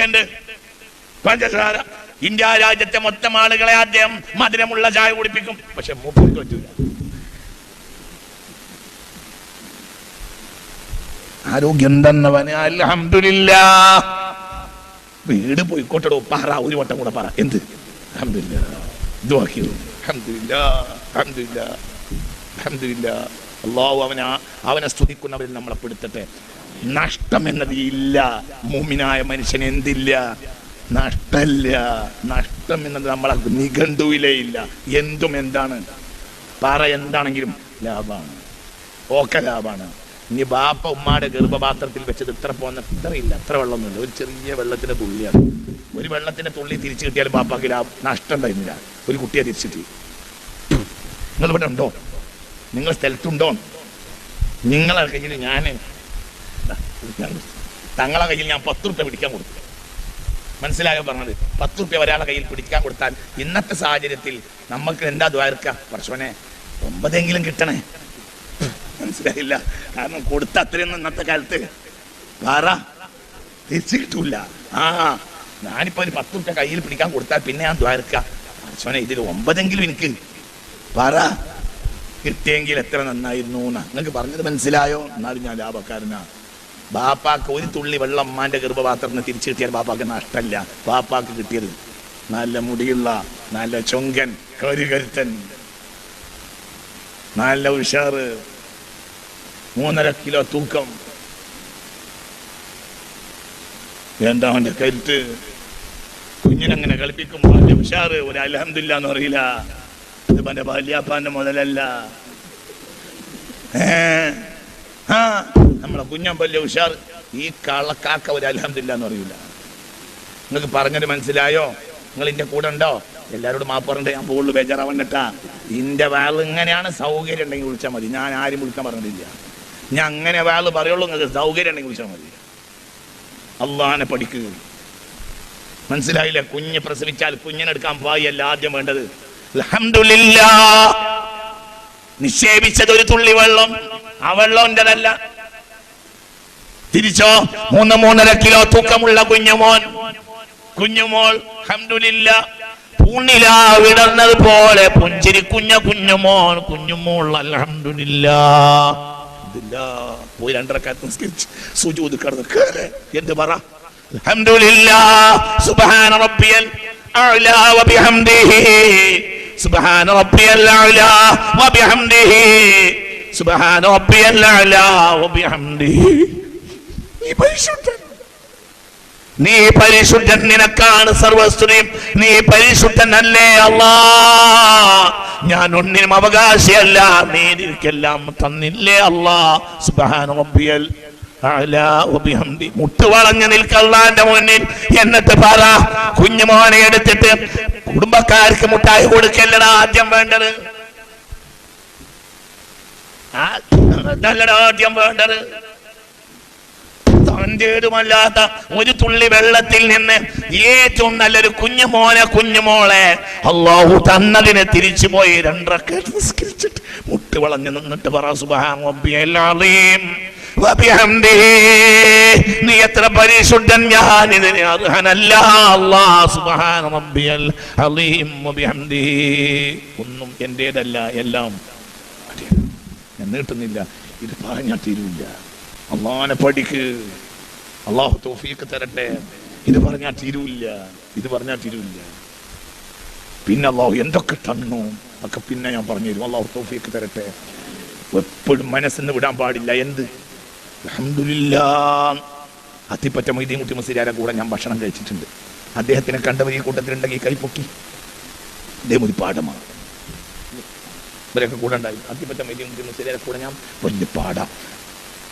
എന്ത് പഞ്ചസാര? ഇന്ത്യ രാജ്യത്തെ മൊത്തം ആളുകളെ അദ്ദേഹം മധുരമുള്ള ചായ കുടിപ്പിക്കും. പക്ഷെ മൂപ്പർക്ക് പറ്റൂല. ആരോഗ്യം തന്നവന് അൽഹംദുലില്ലാ. വീട് പോയിക്കോട്ടെടോ, പറ, ഒരു വട്ടം കൂടെ പറ. എന്ത് അൽഹംദുലില്ലാ? ദുആക്കിയോ? അൽഹംദുലില്ലാ, അൽഹംദുലില്ലാ, അൽഹംദുലില്ലാ. അല്ലാഹു അവനെ സ്തുതിക്കുന്നവരിൽ നമ്മളെ പെടുത്തട്ടെ. നഷ്ടം എന്നത് ഇല്ല. മുഅ്മിനായ മനുഷ്യന് എന്തില്ല? നഷ്ടമില്ല. നഷ്ടം എന്നത് നമ്മളെ നിഘണ്ടുവിലേ ഇല്ല. എന്തും എന്താണ്? പറ, എന്താണെങ്കിലും ലാഭമാണ്. ഓക്കെ ലാഭമാണ്. ഇനി ബാപ്പ ഉമ്മാടെ ഗർഭപാത്രത്തിൽ വെച്ചത് ഇത്രയില്ല, അത്ര വെള്ളമൊന്നുമില്ല. ഒരു ചെറിയ വെള്ളത്തിന്റെ തുള്ളിയാണ്. ഒരു വെള്ളത്തിന്റെ തുള്ളി തിരിച്ചു കിട്ടിയാലും ബാപ്പാക്ക് ലാഭം. നഷ്ടം ഉണ്ടായിരുന്നില്ല. ഒരു കുട്ടിയെ തിരിച്ചിട്ട്. നിങ്ങൾ ഇവിടെ ഉണ്ടോ? നിങ്ങൾ സ്ഥലത്തുണ്ടോ? നിങ്ങളെ കയ്യിൽ തങ്ങളെ കയ്യിൽ ഞാൻ 10 റുപ്യ പിടിക്കാൻ കൊടുത്തു. മനസ്സിലായോ പറഞ്ഞത്? 10 റുപ്യ ഒരാളെ കയ്യിൽ പിടിക്കാൻ കൊടുത്താൽ ഇന്നത്തെ സാഹചര്യത്തിൽ നമുക്ക് എന്താ ദ്വാരക്ക? പടച്ചോനെ 9 കിട്ടണേ. മനസ്സിലായില്ല. കാരണം കൊടുത്ത അത്രയൊന്നും ഇന്നത്തെ കാലത്ത് പറ തിരിച്ചു കിട്ടൂല. ഞാനിപ്പോ ഒരു 10 റുപ്യ കയ്യിൽ പിടിക്കാൻ കൊടുത്താൽ പിന്നെ ഞാൻ ദ്വാരക്ക, പടച്ചോനെ ഇതിൽ 9 എനിക്ക് പറ കിട്ടിയെങ്കിൽ എത്ര നന്നായിരുന്നു എന്നാ. നിങ്ങൾക്ക് പറഞ്ഞത് മനസ്സിലായോ? എന്നാലും ഞാൻ ലാഭക്കാരനാ. ബാപ്പാക്ക് ഒരു തുള്ളി വെള്ളം അമ്മാന്റെ ഗർഭപാത്രത്തിന് തിരിച്ചു കിട്ടിയാൽ ബാപ്പാക്ക് നഷ്ടമല്ല. ബാപ്പാക്ക് കിട്ടിയത് നല്ല മുടിയുള്ള, നല്ല ചൊങ്കൻ, കരുകരുത്തൻ, നല്ല ഉഷാറ്, 3.5 കിലോ തൂക്കം. എന്താ അവന്റെ കരുത്ത്? കുഞ്ഞിനങ്ങനെ കളിപ്പിക്കുമ്പോ നല്ല ഉഷാറ്. ഒരു അൽഹംദുലില്ലാ എന്ന് അറിയില്ല. അത് എന്റെ ബാല്യാപ്പാന്റെ മുതലല്ല. നമ്മളെ കുഞ്ഞൻ വലിയ ഉഷാർ. ഈ കള്ളക്കാക്ക ഒരു അൽഹംദുലില്ലാ എന്ന് അറിയില്ല. നിങ്ങൾക്ക് പറഞ്ഞത് മനസ്സിലായോ? നിങ്ങൾ ഇന്റെ കൂടെ ഉണ്ടോ? എല്ലാവരോടും മാപ്പ് പറഞ്ഞിട്ട് ഞാൻ പോകുള്ളൂ, ബേജാറാവണ്ടിട്ടാ. ഇന്റെ വാള് ഇങ്ങനെയാണ്. സൗകര്യം ഉണ്ടെങ്കിൽ വിളിച്ചാൽ മതി. ഞാൻ ആരും വിളിക്കാൻ പറഞ്ഞിട്ടില്ല. ഞാൻ അങ്ങനെ വാള് പറയുള്ളൂ. നിങ്ങൾക്ക് സൗകര്യം ഉണ്ടെങ്കിൽ വിളിച്ചാൽ മതി. അള്ളാനെ പഠിക്കുക. മനസ്സിലായില്ലേ? കുഞ്ഞ് പ്രസവിച്ചാൽ കുഞ്ഞിനെടുക്കാൻ പോയല്ല ആദ്യം വേണ്ടത്. അൽഹംദുലില്ലാഹ്. നിക്ഷേപിച്ചത് ഒരു തുള്ളി വെള്ളം, ആ വെള്ളം എന്റേതല്ല. തിരിച്ചോ 3.5 കിലോ തൂക്കമുള്ള കുഞ്ഞുമോൾ അൽഹംദുലില്ലാഹ്. പൂണിലാ വിടർന്നത് പോലെ പുഞ്ചിരി കുഞ്ഞുമോൾ അൽഹംദുലില്ലാഹ്. പോയി 2 റക്അത്ത് നിസ്കരിച്ച് സുജൂദ് കിടന്ന് എന്ത് പറ? അൽഹംദുലില്ലാഹ്. സുബ്ഹാന റബ്ബിയൽ അഅ്ലാ വബിഹംദിഹി, സുബ്ഹാന റബ്ബിയൽ അഅ്ലാ വബിഹംദിഹി, സുബ്ഹാന റബ്ബിയൽ അഅ്ലാ വബിഹംദിഹി. ഈ പരിശുദ്ധൻ നീ പരിശുദ്ധൻ, നിനക്കാണ് സർവസ്തുതിയും, നീ പരിശുദ്ധനല്ലേ അല്ലാ. ഞാൻ ഒന്നിനും അവകാശിയല്ല, നീ എനിക്കെല്ലാം തന്നില്ലേ അല്ലാ. സുബ്ഹാന റബ്ബിയൽ അഅ്ലാ വബിഹംദി. മുട്ടുവളഞ്ഞു നിൽക്കല്ലാന്റെ മുന്നിൽ. എന്നിട്ട് പറ, കുഞ്ഞുമോനെ എടുത്തിട്ട് കുടുംബക്കാർക്ക് മുട്ടായി കൊടുക്കല്ലടാ ആദ്യം വേണ്ടത്. അതല്ലടാ ആദ്യം വേണ്ടത്. തന്റേതുമല്ലാത്ത ഒരു തുള്ളി വെള്ളത്തിൽ നിന്ന് ഏറ്റവും നല്ലൊരു കുഞ്ഞുമോനെ കുഞ്ഞുമോളെ അല്ലാഹു തന്നതിനെ തിരിച്ചു പോയി 2 റക്അത്ത് നിസ്കരിച്ചിട്ട് മുട്ട് വളഞ്ഞു നിന്നിട്ട് പറ, സുബ്ഹാന റബ്ബിയൽ അളീം വബിഹംദിഹി. നീ എത്ര പരിശുദ്ധൻ, ഞാൻ ഇതിന് അർഹനല്ല അല്ലാഹ്. സുബ്ഹാന റബ്ബിയൽ അളീം വബിഹംദിഹി. ഒന്നും എന്റേതല്ല, എല്ലാം എന്നിട്ടുന്നില്ല. ഇത് പറഞ്ഞാൽ തീരുവില്ല. അള്ളാനെ പഠിക്ക്, അള്ളാഹു തൗഫീഖ് തരട്ടെ. ഇത് പറഞ്ഞാൽ തീരുവില്ല, ഇത് പറഞ്ഞാൽ തീരുവില്ല. പിന്നെ അള്ളാഹു എന്തൊക്കെ തന്നു ഒക്കെ പിന്നെ ഞാൻ പറഞ്ഞു തരും. അള്ളാഹു തൗഫീഖ് തരട്ടെ. എപ്പോഴും മനസ്സിന്ന് വിടാൻ പാടില്ല. എന്ത് അൽഹംദുലില്ലാഹ്. അത്തിപ്പറ്റ മൊയ്തീൻ കുട്ടി മുസ്ലിയാരെ കൂടെ ഞാൻ ഭക്ഷണം കഴിച്ചിട്ടുണ്ട്. അദ്ദേഹത്തിനെ കണ്ടവർ ഈ കൂട്ടത്തിലുണ്ടെങ്കിൽ കൈപ്പൊക്കി. അദ്ദേഹം ഒരു പാഠമാണ്. ഇവരൊക്കെ കൂടെ ഉണ്ടായി. അത്തിപ്പറ്റ മൊയ്തീൻ കുട്ടി മുസ്ലിയാരെ കൂടെ ഞാൻ വലിയ പാഠം.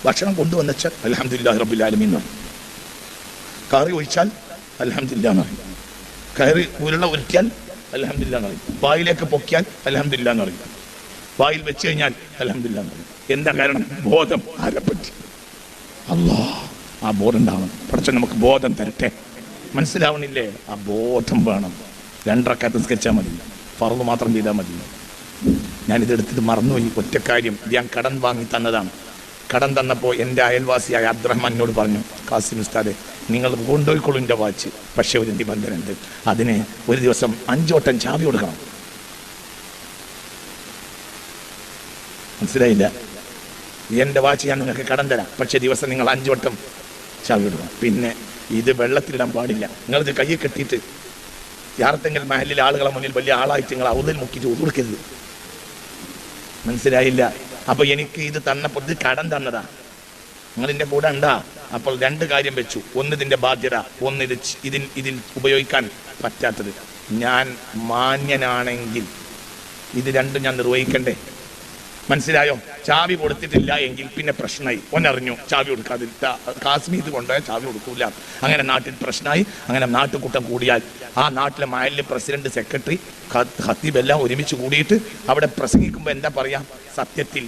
ഭക്ഷണം കൊണ്ടുവന്നച്ചാൽ അൽഹംദുലില്ലാഹി റബ്ബിൽ ആലമീൻ എന്ന് പറയും. കറി ഒഴിച്ചാൽ അൽഹംദുലില്ലാഹ് എന്ന് പറയും. കയറി ഉരുള ഉരുട്ടിയാൽ അൽഹംദുലില്ലാഹ് എന്ന് പറയും. വായിലേക്ക് പൊക്കിയാൽ അൽഹംദുലില്ലാഹ് എന്ന് പറയും. വായിൽ വെച്ച് കഴിഞ്ഞാൽ അൽഹംദുലില്ലാഹ് എന്ന് പറയും. എന്താ കാരണം? ബോധം. ആരെപ്പറ്റി? അല്ലാഹ്. ആ ബോധം ഉണ്ടാവണം. പഠിച്ച നമുക്ക് ബോധം തരട്ടെ. മനസ്സിലാവണില്ലേ? ആ ബോധം വേണം. 2 റക്അത്ത് നിസ്കരിച്ചാൽ മതി, ഫർള് മാത്രം ചെയ്താൽ മതി. ഞാനിതെടുത്തിട്ട് മറന്നുപോയി. ഒറ്റ കാര്യം, ഞാൻ കടം വാങ്ങി തന്നതാണ്. കടം തന്നപ്പോൾ എൻ്റെ അയൽവാസിയായ അബ്ദുറഹ്മാനോട് പറഞ്ഞു, കാസിം ഉസ്താദെ, നിങ്ങൾ കൊണ്ടുപോയിക്കൊള്ളൂ എൻ്റെ വാച്ച്. പക്ഷേ ഒരു നിബന്ധന ഉണ്ട്. അതിന് ഒരു ദിവസം 5 വട്ടം ചാവി കൊടുക്കണം. മനസ്സിലായില്ല? എൻ്റെ വാച്ച് ഞാൻ നിങ്ങൾക്ക് കടം തരാം, പക്ഷേ ദിവസം നിങ്ങൾ 5 വട്ടം ചാവി കൊടുക്കണം. പിന്നെ ഇത് വെള്ളത്തിലിടാൻ പാടില്ല. നിങ്ങളിത് കയ്യിൽ കെട്ടിയിട്ട് യാർക്കെങ്കിലും മഹലിലെ ആളുകളെ മുന്നിൽ വലിയ ആളായിട്ട് നിങ്ങൾ ഔദിൽ മുക്കിയിട്ട് കൊടുക്കരുത്. മനസ്സിലായില്ല? അപ്പൊ എനിക്ക് ഇത് തന്നപ്പോൾ ഇത് കടം തന്നതാ, നിങ്ങൾ എൻ്റെ കൂടെ ഉണ്ടാ. അപ്പോൾ 2 കാര്യം വെച്ചു. ഒന്ന് ഇതിന്റെ ബാധ്യത, ഒന്ന് ഇതിൽ ഉപയോഗിക്കാൻ പറ്റാത്തത്. ഞാൻ മാന്യനാണെങ്കിൽ ഇത് 2 ഞാൻ നിർവഹിക്കണ്ടേ? മനസ്സിലായോ? ചാവി കൊടുത്തിട്ടില്ല എങ്കിൽ പിന്നെ പ്രശ്നമായി. ഒന്നറിഞ്ഞു ചാവി കൊടുക്കാതില്ല, കാശ്മീർ കൊണ്ടുപോയാൽ ചാവി കൊടുക്കൂല. അങ്ങനെ നാട്ടിൽ പ്രശ്നമായി. അങ്ങനെ നാട്ടുകൂട്ടം കൂടിയാൽ ആ നാട്ടിലെ മഹല്ല് പ്രസിഡന്റ്, സെക്രട്ടറി, ഖത്തീബ് എല്ലാം ഒരുമിച്ച് കൂടിയിട്ട് അവിടെ പ്രസംഗിക്കുമ്പോൾ എന്താ പറയാ? സത്യത്തിൽ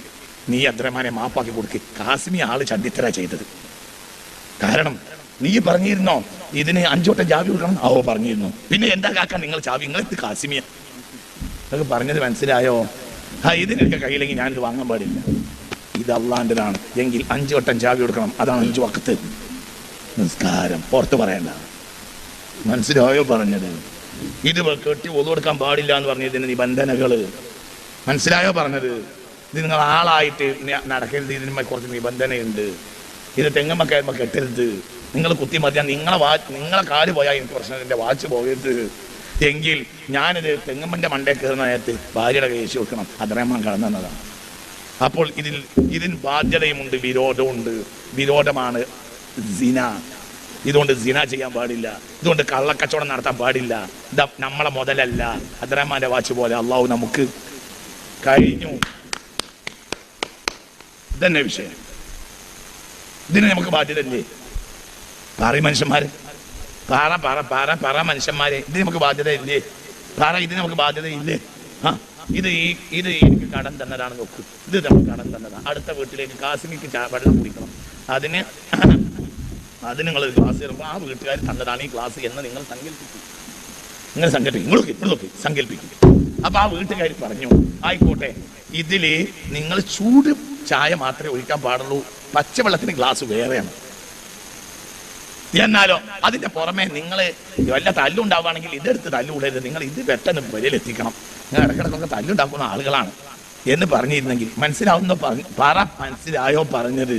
നീ അബ്ദുറഹ്മാനെ മാപ്പാക്കി കൊടുക്ക്. കാശ്മീർ ആള് ചണ്ടിത്തര ചെയ്തത്. കാരണം നീ പറഞ്ഞിരുന്നോ ഇതിന് 5 വട്ടം ചാവി കൊടുക്കണം? ഓ പറഞ്ഞിരുന്നു. പിന്നെ എന്താ കാക്കാൻ നിങ്ങൾ ചാവി? നിങ്ങളെത്തി കാശ്മീർ നിങ്ങൾക്ക് പറഞ്ഞത് മനസ്സിലായോ? ഇതിനൊക്കെ കയ്യിലെങ്കിൽ ഞാനിത് വാങ്ങാൻ പാടില്ല. ഇത് അള്ളാൻ്റെതാണ് എങ്കിൽ 5 വട്ടം ചാവി കൊടുക്കണം. അതാണ് 5 വഖത്ത് നിസ്കാരം. പുറത്ത് പറയണ്ട. മനസ്സിലായോ പറഞ്ഞത്? ഇത് കെട്ടി ഒതു കൊടുക്കാൻ പാടില്ല എന്ന് പറഞ്ഞതിന് നിബന്ധനകള് മനസ്സിലായോ പറഞ്ഞത്? ഇത് നിങ്ങൾ ആളായിട്ട് നടക്കരുത്. ഇതിന് കുറച്ച് നിബന്ധനയുണ്ട്. ഇത് തെങ്ങമ്മ കയറുമ്പോൾ കെട്ടരുത്. നിങ്ങൾ കുത്തി മറിയാൻ നിങ്ങളെ കാല് പോയാൽ എനിക്ക് പ്രശ്നം, എൻ്റെ വാച്ച് പോകരുത്. എങ്കിൽ ഞാനിത് തെങ്ങമ്മൻ്റെ മണ്ടേ കയറുന്ന നേരത്ത് ഭാര്യയുടെ കൈശി കൊടുക്കണം. അബ്ദുറഹ്മാൻ കടന്നു തന്നതാണ്. അപ്പോൾ ഇതിന് ബാധ്യതയുമുണ്ട്, വിരോധമുണ്ട്. വിരോധമാണ് സിന. ഇതുകൊണ്ട് സിന ചെയ്യാൻ പാടില്ല. ഇതുകൊണ്ട് കള്ളക്കച്ചവടം നടത്താൻ പാടില്ല. ഇത് നമ്മളെ മുതലല്ല. അബ്ദുറഹ്മാന്റെ വാച്ച് പോലെ അള്ളാഹു നമുക്ക് കഴിഞ്ഞു. ഇതന്നെ വിഷയം. ഇതിന് നമുക്ക് ബാധ്യതയില്ലേ? പറ മനുഷ്യന്മാരെ, പറ മനുഷ്യന്മാരെ, ഇത് നമുക്ക് ബാധ്യതയില്ലേ? ഇതിന് നമുക്ക് ബാധ്യതയില്ലേ? ഇത് എനിക്ക് കടം തന്നതാണ്. നോക്കൂ, ഇത് നമുക്ക് കടം തന്നതാണ്. അടുത്ത വീട്ടിലേക്ക് കാശ്മീർക്ക് വെള്ളം കുടിക്കണം. അത് നിങ്ങൾ ഗ്ലാസ് തരുമ്പോൾ ആ വീട്ടുകാർ തന്നതാണ് ഈ ഗ്ലാസ് എന്ന് നിങ്ങൾ സങ്കല്പിക്കും. സങ്കല്പിക്കും. അപ്പൊ ആ വീട്ടുകാർ പറഞ്ഞു, ആയിക്കോട്ടെ, ഇതില് നിങ്ങൾ ചൂട് ചായ മാത്രമേ ഒഴിക്കാൻ പാടുള്ളൂ, പച്ചവെള്ളത്തിന് ഗ്ലാസ് വേറെയാണ്. എന്നാലോ അതിന്റെ പുറമെ നിങ്ങൾ വല്ല തല്ലുണ്ടാവുകയാണെങ്കിൽ ഇതെടുത്ത് തല്ലുകൂടരുത്, നിങ്ങൾ ഇത് പെട്ടെന്ന് വരയിലെത്തിക്കണം. നിങ്ങൾ ഇടക്കിടക്കൊക്കെ തല്ലുണ്ടാക്കുന്ന ആളുകളാണ് എന്ന് പറഞ്ഞിരുന്നെങ്കിൽ മനസ്സിലാവുന്ന മനസ്സിലായോ പറഞ്ഞത്?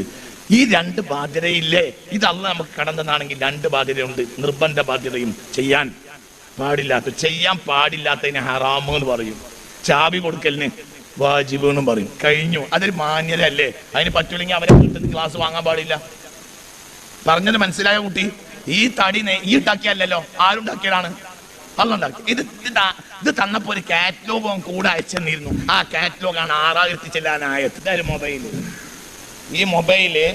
ഈ 2 ബാധ്യതയില്ലേ? ഇത് അള്ളാഹ് നമുക്ക് കടന്നതാണെങ്കിൽ 2 ബാധ്യതയുണ്ട്. നിർബന്ധ ബാധ്യതയും ചെയ്യാൻ പാടില്ലാത്തതിന് ഹറാമ് എന്ന് പറയും. ചാവി കൊടുക്കലിന് വാജിബ് എന്നും പറയും. കഴിഞ്ഞു. അതൊരു മാന്യത അല്ലേ? അതിന് പറ്റൂലെങ്കിൽ അവരെ വീട്ടിൽ ക്ലാസ് വാങ്ങാൻ പാടില്ല. പറഞ്ഞത് മനസ്സിലായ കുട്ടി? ഈ തടി ഈ ഉണ്ടാക്കിയല്ലോ, ആരുണ്ടാക്കിയതാണ്? അല്ലുണ്ടാക്കി. ഇത് തന്നപ്പോ ഒരു കാറ്റലോഗ് കൂടെ അയച്ചെന്നിരുന്നു. ആ കാറ്റലോഗാണ് 6000 ചെല്ലാനായത്. ഇതൊരു മൊബൈല്. ഈ മൊബൈല്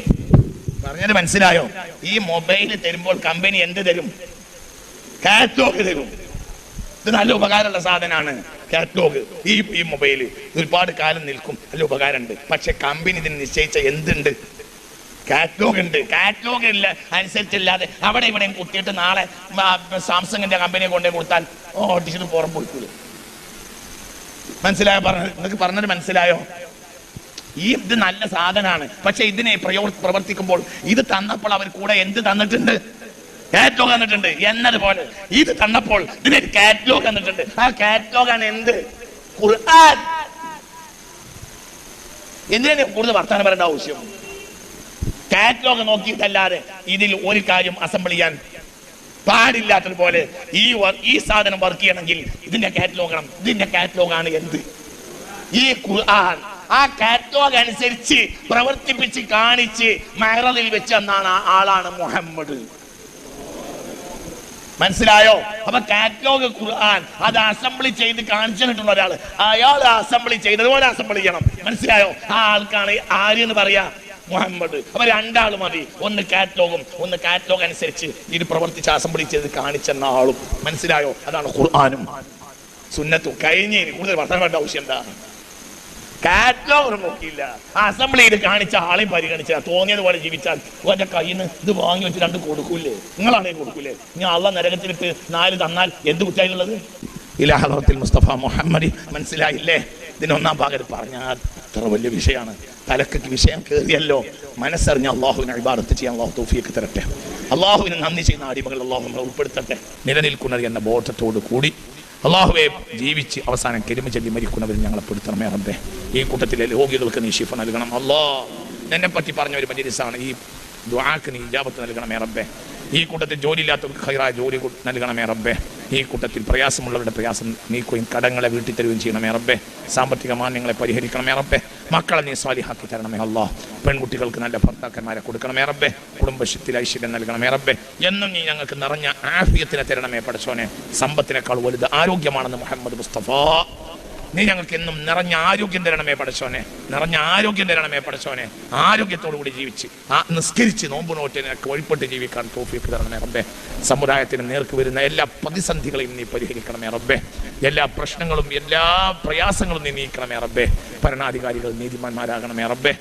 പറഞ്ഞത് മനസ്സിലായോ? ഈ മൊബൈല് തരുമ്പോൾ കമ്പനി എന്ത് തരും? കാറ്റലോഗ് തരും. ഇത് നല്ല ഉപകാരമുള്ള സാധനമാണ് കാറ്റലോഗ്. ഈ മൊബൈല് ഒരുപാട് കാലം നിൽക്കും, നല്ല ഉപകാരമുണ്ട്. പക്ഷെ കമ്പനി ഇതിന് നിശ്ചയിച്ച എന്തുണ്ട്? കാറ്റലോഗ് ഉണ്ട്. കാറ്റലോഗ് ഇല്ല അനുസരിച്ചില്ലാതെ അവിടെ ഇവിടെയും കുത്തിയിട്ട് നാളെ സാംസങ്ങിന്റെ കമ്പനിയെ കൊണ്ടേ കൊടുത്താൽ ഓട്ടിച്ചിട്ട് പുറം പോയിക്കൂലേ? മനസ്സിലായോ? നിങ്ങൾക്ക് പറഞ്ഞത് മനസ്സിലായോ? ഇത് നല്ല സാധനമാണ്. പക്ഷെ ഇതിനെ പ്രവർത്തിക്കുമ്പോൾ ഇത് തന്നപ്പോൾ അവർ കൂടെ എന്ത് തന്നിട്ടുണ്ട്? കാറ്റലോഗ് തന്നിട്ടുണ്ട്. എന്നതുപോലെ ഇത് തന്നപ്പോൾ ഇതിനൊരു കാറ്റലോഗ് തന്നിട്ടുണ്ട്. ആ കാറ്റലോഗാണ് എന്ത്? ഖുർആൻ. എന്തിനാണ് കൂടുതൽ വർത്താനം പറയേണ്ട ആവശ്യം? കാറ്റലോഗ് നോക്കിയിട്ടല്ലാതെ ഇതിൽ ഒരു കാര്യം അസംബിൾ ചെയ്യാൻ പാടില്ലാത്തതുപോലെ ഈ സാധനം വർക്ക് ചെയ്യണമെങ്കിൽ ഇതിന്റെ കാറ്റലോഗാണ് എന്ത്? ഈ ഖുർആൻ. ആ കാറ്റലോഗ് അനുസരിച്ച് പ്രവർത്തിപ്പിച്ച് കാണിച്ച് മഹ്റജിൽ വെച്ച് എന്നാണ് ആളാണ് മുഹമ്മദ്. മനസ്സിലായോ? അപ്പൊ കാറ്റലോഗ് ഖുർആൻ അത് അസംബ്ലി ചെയ്ത് കാണിച്ചിട്ടുള്ള ഒരാൾ, അയാൾ അസംബ്ലി ചെയ്തതുപോലെ അസംബ്ലി ചെയ്യണം. മനസ്സിലായോ? ആ ആൾക്കാണ് ആരെന്ന് പറയാ? മുഹമ്മദ്. അപ്പൊ രണ്ടാൾ മതി. ഒന്ന് കാറ്റലോഗ് അനുസരിച്ച് ഇത് പ്രവർത്തിച്ച് അസംബ്ലി ചെയ്ത് കാണിച്ചെന്ന ആളും. മനസ്സിലായോ? അതാണ് ഖുർആനും സുന്നത്തും. കഴിഞ്ഞ് കൂടുതൽ വർത്തമാനം വേണ്ട ആവശ്യം എന്താ? കാറ്റലോഗ് നോക്കിയില്ല, അസംബ്ലി ചെയ്ത് കാണിച്ച ആളെയും പരിഗണിച്ച തോന്നിയതുപോലെ ജീവിച്ചാൽ ഓന്റെ കയ്യിൽ നിന്ന് ഇത് വാങ്ങി വെച്ച് 2 കൊടുക്കൂലേ? നിങ്ങളാണെങ്കിൽ കൊടുക്കൂലേ? ഞാൻ അള്ളാഹ് നരകത്തിലിട്ട് 4 തന്നാൽ എന്ത് കുറ്റായിട്ടുള്ളത്? ഇലാ ഹളറത്തിൽ മുസ്തഫ മുഹമ്മദി. മനസ്സിലായില്ലേ? ഇതിനൊന്നാം ഭാഗത്ത് പറഞ്ഞാൽ അത്ര വലിയ വിഷയമാണ്. തലക്ക് വിഷയം കയറിയല്ലോ. മനസ്സറിഞ്ഞ അള്ളാഹുവിനെ ഇബാദത്ത് ചെയ്യാൻ അള്ളാഹു തൗഫീഖ് തരട്ടെ. അള്ളാഹുവിനെ നന്ദി ചെയ്യുന്ന അടിമകൾ അള്ളാഹു ഉൾപ്പെടുത്തട്ടെ. നിലനിൽക്കുന്നത് എന്ന ബോധത്തോടു കൂടി അള്ളാഹുവെ ജീവിച്ച് അവസാനം കെലിമ ചൊല്ലി മരിക്കുന്നവരിൽ ഞങ്ങളെ പെടുത്തണമേ റബ്ബേ. ഈ കൂട്ടത്തിലെ രോഗികൾക്ക് നീ ശിഫ നൽകണം അല്ലാഹ്. എന്നെ പറ്റി പറഞ്ഞ ഒരു മജ്‌ലിസാണ്. ഈ ദുആക്ക് നീ ഇജാബത്ത് നൽകണമേ റബ്ബേ. ഈ കൂട്ടത്തിൽ ജോലിയില്ലാത്തവർക്ക് ഖൈറായ ജോലി നൽകണമേ റബ്ബേ. ഈ കൂട്ടത്തിൽ പ്രയാസമുള്ളവരുടെ പ്രയാസം നീക്കുകയും കടങ്ങളെ വീട്ടിൽ തരുകയും ചെയ്യണമേ റബ്ബേ. സാമ്പത്തിക മാന്യങ്ങളെ പരിഹരിക്കണമേ റബ്ബേ. മക്കളെ നീ സ്വാലിഹാക്കി തരണമേ അല്ലാഹ്. പെൺകുട്ടികൾക്ക് നല്ല ഭർത്താക്കന്മാരെ കൊടുക്കണമേ റബ്ബേ. കുടുംബത്തിൽ ഐശ്വര്യം നൽകണമേ റബ്ബേ. എന്നും നീ ഞങ്ങൾക്ക് നിറഞ്ഞ ആഫിയത്തിനെ തരണമേ പടച്ചോനെ. സമ്പത്തിനേക്കാൾ വലുത് ആരോഗ്യമാണെന്ന് മുഹമ്മദ് മുസ്തഫ. നീ ഞങ്ങൾക്ക് എന്നും നിറഞ്ഞ ആരോഗ്യം തരണമേ പടച്ചോനെ. നിറഞ്ഞ ആരോഗ്യം തരണമേ പടച്ചോനെ. ആരോഗ്യത്തോടു കൂടി ജീവിച്ച് നിസ്കരിച്ച് നോമ്പ് നോറ്റിനൊക്കെ വഴിപ്പെട്ട് ജീവിക്കാൻ തൗഫീഖ് തരണമേ റബ്ബേ. സമുദായത്തിന് നേർക്ക് വരുന്ന എല്ലാ പ്രതിസന്ധികളെയും നീ പരിഹരിക്കണമേ റബ്ബേ. എല്ലാ പ്രശ്നങ്ങളും എല്ലാ പ്രയാസങ്ങളും നീ നീക്കണമേ റബ്ബേ. ഭരണാധികാരികൾ നീതിമാന്മാരാകണമേ റബ്ബേ.